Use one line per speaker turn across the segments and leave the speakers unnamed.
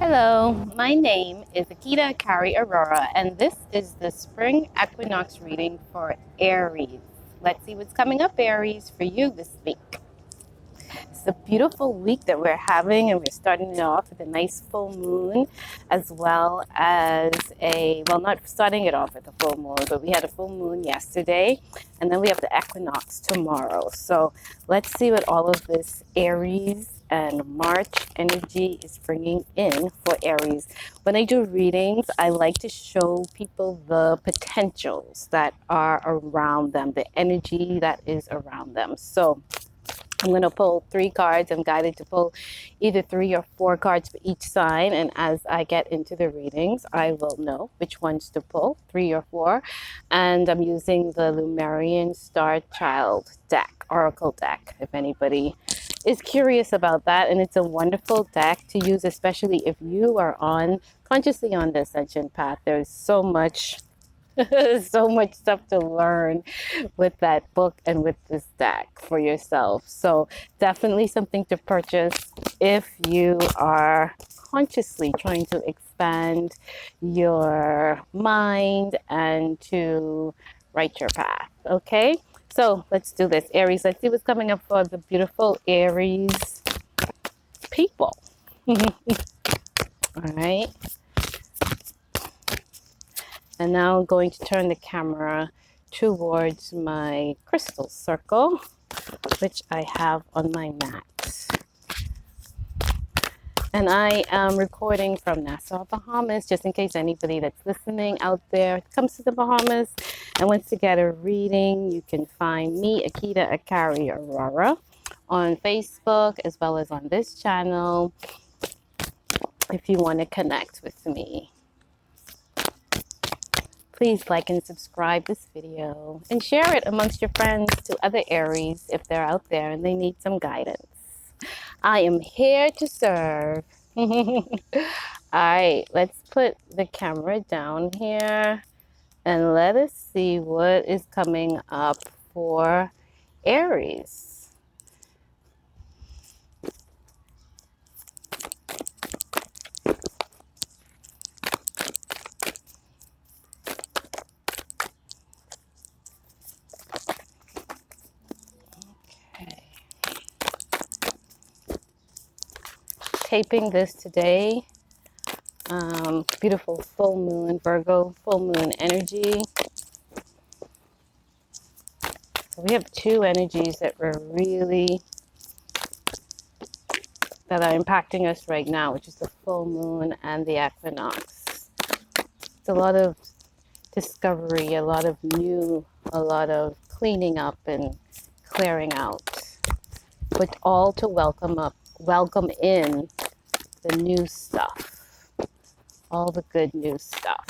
Hello, my name is Akita Kari Aurora, and this is the Spring Equinox reading for Aries. Let's see what's coming up, Aries, for you this week. It's a beautiful week that we're having, and we're starting it off with a nice full moon, as well as not starting it off with a full moon, but we had a full moon yesterday, and then we have the equinox tomorrow. So let's see what all of this Aries and March energy is bringing in for Aries. When I do readings, I like to show people the potentials that are around them, the energy that is around them. So I'm going to pull three cards. I'm guided to pull either 3 or 4 cards for each sign. And as I get into the readings, I will know which ones to pull, 3 or 4. And I'm using the Lumerian Star Child deck, Oracle deck, if anybody is curious about that. And it's a wonderful deck to use, especially if you are consciously on the ascension path. There's so much so much stuff to learn with that book and with this deck for yourself. So definitely something to purchase if you are consciously trying to expand your mind and to write your path. Okay, so let's do this, Aries. Let's see what's coming up for the beautiful Aries people. All right. And now I'm going to turn the camera towards my crystal circle, which I have on my mat. And I am recording from Nassau, Bahamas, just in case anybody that's listening out there comes to the Bahamas and wants to get a reading. You can find me, Akita Akari Aurora, on Facebook as well as on this channel if you want to connect with me. Please like and subscribe this video and share it amongst your friends to other Aries if they're out there and they need some guidance. I am here to serve. All right, let's put the camera down here and let us see what is coming up for Aries. Taping this today. Beautiful full moon, Virgo full moon energy. So we have two energies that are impacting us right now, which is the full moon and the equinox. It's a lot of discovery, a lot of cleaning up and clearing out, but all to welcome in the new stuff, all the good new stuff.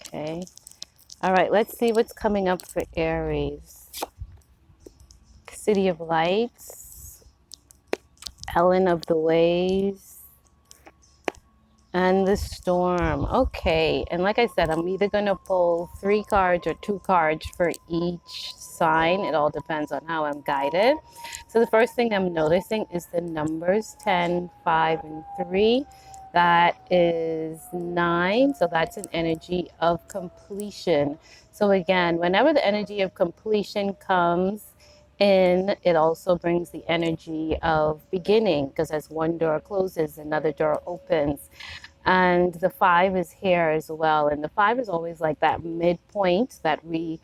Okay. All right, let's see what's coming up for Aries. City of Lights, Ellen of the Ways, and the Storm. Okay, and like I said, I'm either going to pull 3 cards or 2 cards for each sign. It all depends on how I'm guided. So the first thing I'm noticing is the numbers 10, 5, and 3. That is 9. So that's an energy of completion. So again, whenever the energy of completion comes in, it also brings the energy of beginning, because as one door closes, another door opens. And the 5 is here as well. And the 5 is always like that midpoint that we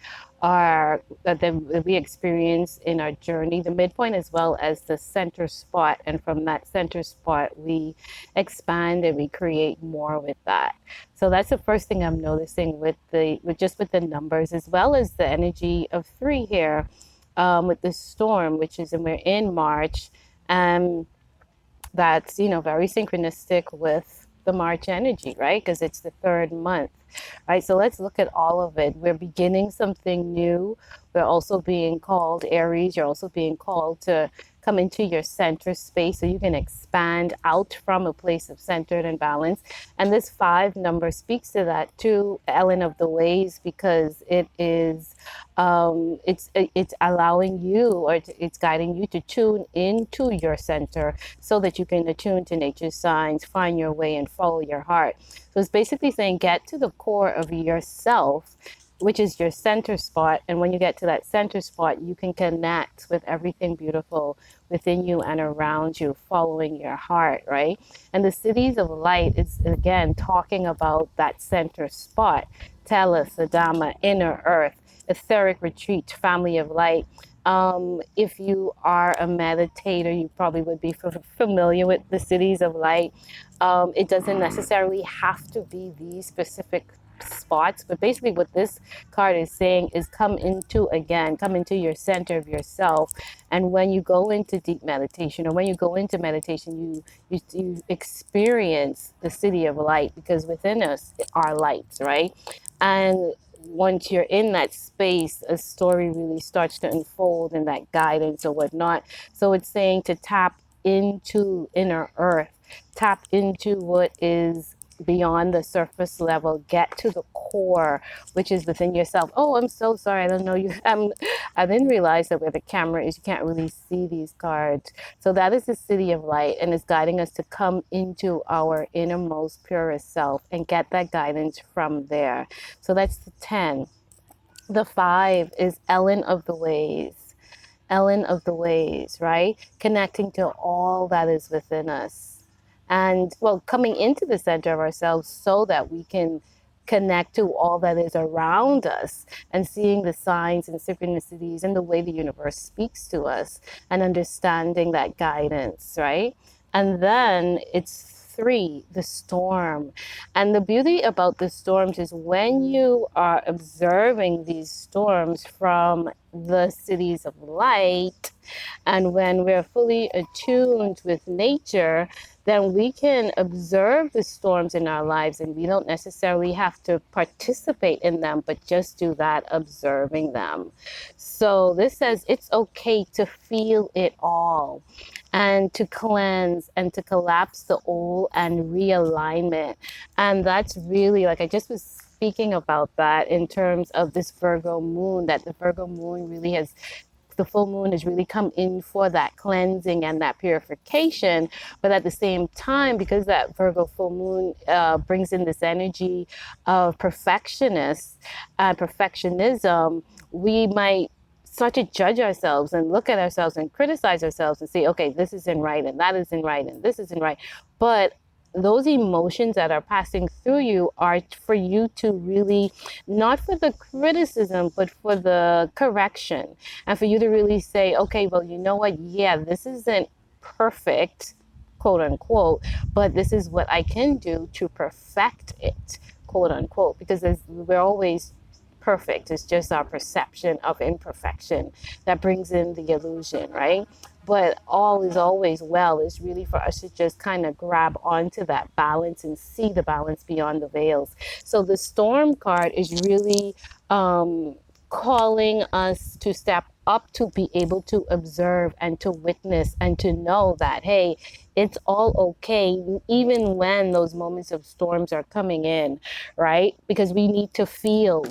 experience in our journey, the midpoint as well as the center spot. And from that center spot, we expand and we create more with that. So that's the first thing I'm noticing with the numbers, as well as the energy of 3 here, with the storm, and we're in March. And that's, very synchronistic with the March energy, right? Because it's the 3rd month, right? So let's look at all of it. We're beginning something new. We're also being called, Aries, you're also being called to come into your center space so you can expand out from a place of centered and balance. And this 5 number speaks to that too, Ellen of the Ways, because it is it's allowing you, or it's guiding you to tune into your center so that you can attune to nature's signs, find your way, and follow your heart. So it's basically saying get to the core of yourself, which is your center spot. And when you get to that center spot, you can connect with everything beautiful within you and around you, following your heart, right? And the cities of light is, again, talking about that center spot. Tellus, Adama, inner earth, etheric retreat, family of light. If you are a meditator, you probably would be familiar with the cities of light. It doesn't necessarily have to be these specific spots, but basically what this card is saying is come into your center of yourself. And when you go into deep meditation, or when you go into meditation, you experience the city of light, because within us are lights, right? And once you're in that space, a story really starts to unfold, and that guidance or whatnot. So it's saying to tap into inner earth, tap into what is beyond the surface level, get to the core, which is within yourself. Oh, I'm so sorry. I don't know you. I didn't realize that where the camera is, you can't really see these cards. So that is the city of light, and it's guiding us to come into our innermost, purest self and get that guidance from there. So that's the 10. The 5 is Ellen of the Ways. Ellen of the Ways, right? Connecting to all that is within us. And, well, coming into the center of ourselves so that we can connect to all that is around us, and seeing the signs and synchronicities and the way the universe speaks to us, and understanding that guidance, right? And then it's 3, the storm. And the beauty about the storms is when you are observing these storms from the cities of light, and when we're fully attuned with nature, then we can observe the storms in our lives, and we don't necessarily have to participate in them, but just do that observing them. So this says it's okay to feel it all, and to cleanse and to collapse the old and realignment. And that's really, like I just was speaking about that in terms of this Virgo moon, that the Virgo moon really has, the full moon has really come in for that cleansing and that purification. But at the same time, because that Virgo full moon brings in this energy of perfectionists and perfectionism, we might start to judge ourselves and look at ourselves and criticize ourselves and say, okay, this isn't right, and that isn't right, and this isn't right. But those emotions that are passing through you are for you to really, not for the criticism, but for the correction, and for you to really say, okay, well, you know what? Yeah, this isn't perfect, quote unquote, but this is what I can do to perfect it, quote unquote, because we're always perfect. It's just our perception of imperfection that brings in the illusion, right? But all is always well is really for us to just kind of grab onto that balance and see the balance beyond the veils. So the storm card is really calling us to step up, to be able to observe and to witness and to know that, hey, it's all okay, even when those moments of storms are coming in, right? Because we need to feel,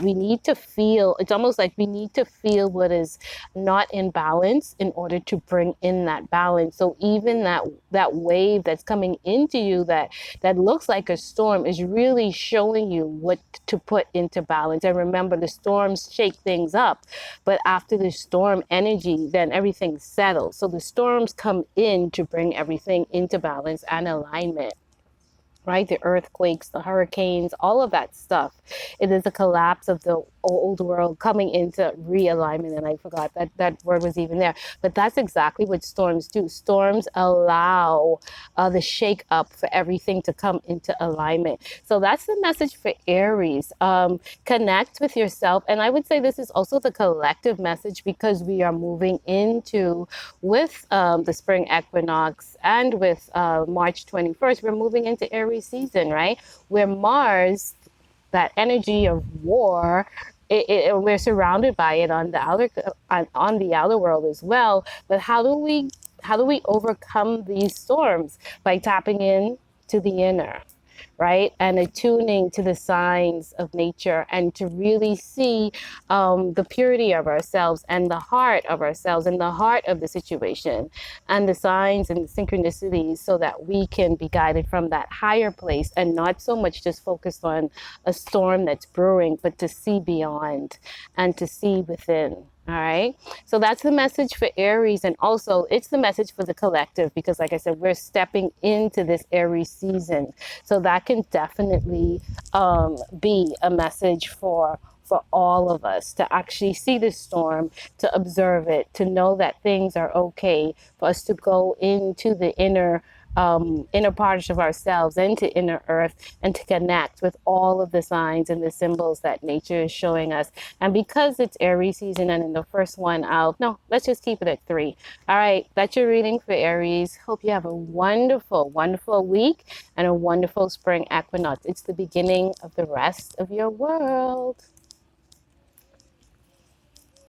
it's almost like we need to feel what is not in balance in order to bring in that balance. So even that wave that's coming into you that looks like a storm is really showing you what to put into balance. And remember, the storms shake things up, but after the storm energy, then everything settles. So the storms come in to bring everything into balance and alignment, right? The earthquakes, the hurricanes, all of that stuff. It is a collapse of the old world coming into realignment. And I forgot that that word was even there. But that's exactly what storms do. Storms allow the shake up for everything to come into alignment. So that's the message for Aries. Connect with yourself. And I would say this is also the collective message, because we are moving into, with the spring equinox and with March 21st, we're moving into Aries season, right? Where Mars, that energy of war, we're surrounded by it on the outer world as well. But how do we we overcome these storms? By tapping in to the inner, right? And attuning to the signs of nature, and to really see the purity of ourselves and the heart of ourselves and the heart of the situation and the signs and the synchronicities, so that we can be guided from that higher place and not so much just focused on a storm that's brewing, but to see beyond and to see within. All right. So that's the message for Aries. And also, it's the message for the collective because, like I said, we're stepping into this Aries season. So that can definitely be a message for all of us, to actually see this storm, to observe it, to know that things are okay, for us to go into the inner parts of ourselves, into inner earth, and to connect with all of the signs and the symbols that nature is showing us. And because it's Aries season, and in the first one out, no, let's just keep it at 3. All right, that's your reading for Aries. Hope you have a wonderful, wonderful week and a wonderful spring equinox. It's the beginning of the rest of your world.